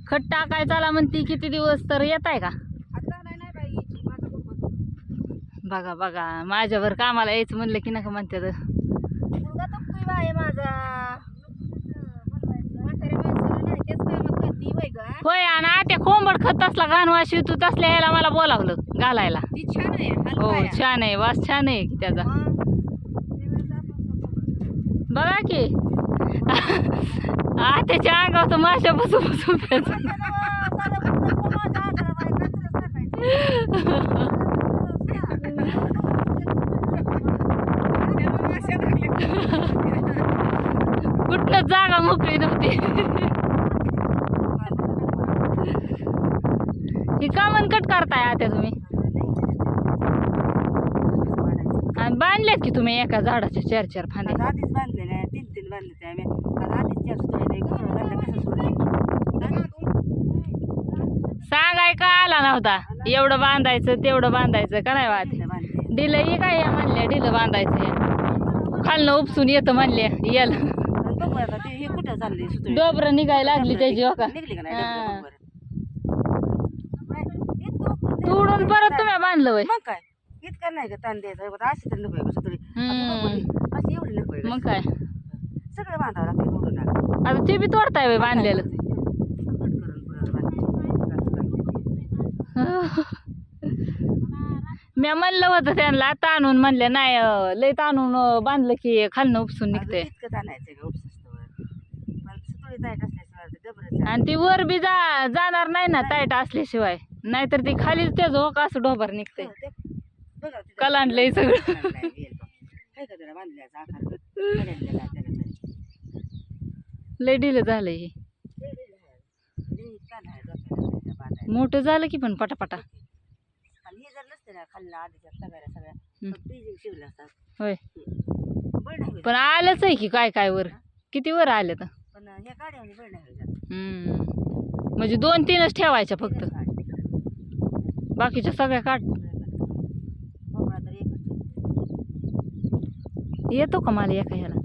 खत टाकाय चला म्हणती किती दिवस तर येत आहे का? बघा बघा माझ्यावर कामाला यायचं म्हणलं की नका म्हणते तर होय. आणि आता कोंबड खत तसला घाणवाशी तू तसल्या यायला मला बोलावलं घालायला. हो छान आहे, वास छान आहे की त्याचा. बघा की त्याच्या अंगावर तर माशा बसून बसून कुठनं जागा मोकळी नव्हती. ही का मनकट करताय आता तुम्ही? आणि बांधल्यात की तुम्ही एका झाडाच्या 4-4 फांद्या? आधीच बांधलेल्या 3-3 बांधले आम्ही. आधीच 4 सोडले कसं सांगाय का आला नव्हता एवढं बांधायचं तेवढं बांधायचं का नाही वाद दिलं ही काय या म्हणल्या ढिलं बांधायचं खालनं उपसून येतं म्हणल्या येल हे कुठं चालले डोबरं निघायला लागली त्याची का निघली का नाही तोडून परत तुम्ही बांधलं वय. मग काय इतकं नाही का ताण द्यायचं अशी तर नको कसं तरी अशी एवढी नको मग काय सगळं बांधावं लागतं तोडून टाका. आता ते बी तोडताय वय बांधलेलं. मी म्हणलं होतं त्यांना ताणून म्हणले नाही लय ताणून बांधलं की खालनं उपसून निघते. इतकं ताणायचं का उपसुतोडी ताईट असल्याशिवाय आणि ती वर बी जाणार नाही ना ताईट असल्याशिवाय, नाहीतर ती खालीच त्याचं हो का असं डोबर निघते. कलांडलंय सगळं. लय ढिलं झालं हे. मोठं झालं की पण पटापटा. होय पण आलंच आहे की काय काय वर किती वर आले तर म्हणजे 2-3च ठेवायच्या फक्त बाकीच्या सगळ्या काढ. येतो का मला एका ह्याला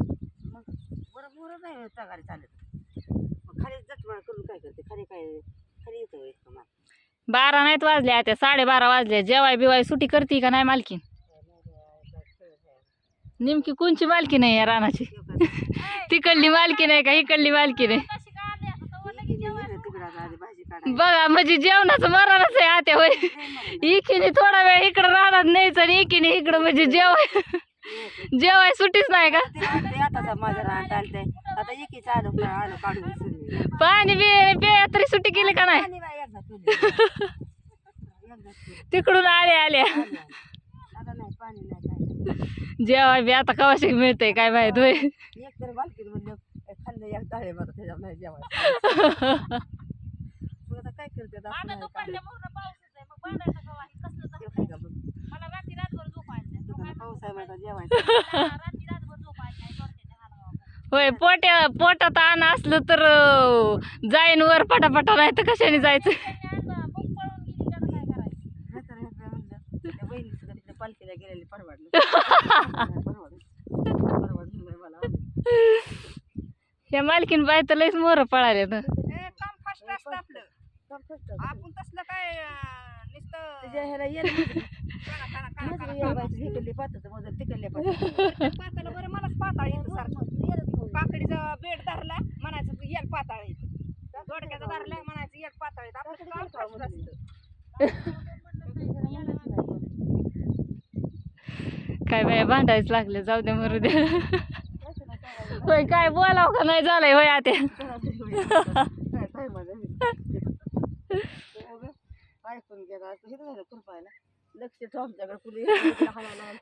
खाली येतो 12 नाहीत वाजले आता 12:30 वाजले. जेवाय बिवाय सुटी करते का नाही मालकीन? नेमकी कोणची मालकी नाही या रानाची? तिकडली मालकी नाही का इकडली मालकी नाही? बघा म्हणजे जेवणाचं मरणच आहे आता होय. एकीने थोडा वेळ इकडं रानात न्यायचं आणि एकीने इकडं म्हणजे जेवाय सुटीच नाही का? पाणी बी तरी सुट्टी केली का नाही? तिकडून आल्या जेवाय बी आता कवाशी मिळतंय काय माहित होय. होय पोटात आण असलं तर जाईन वर पटापटा नाही तर कशाने जायचं. पालखीला गेलेली परवडलं. ह्या मालकीन बाय तर लयच मोर पळाले तर काम फास्ट असतं आपलं. आपण तसलं काय पाताला बरं मलाच पाताळ येतं सारखं. काकडीचा बेड धरला म्हणायचं येल पाताळ येतं, दोडक्याचा धरला म्हणायचं येल पाताळ येतं. आपलं काम फास्ट असतं. काय बाय भांडायच लागले जाऊ दे मरू दे. होय काय बोलाव का नाही झालंय होय आता.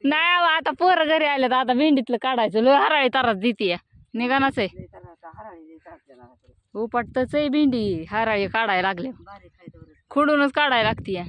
नाही आता पोरं घरी आले तर आता भेंडीतलं काढायचं लो हराळी ताराच देते निघानाच आहे. उपटतच आहे भेंडी हराळी काढायला लागले खुडूनच काढायला लागते.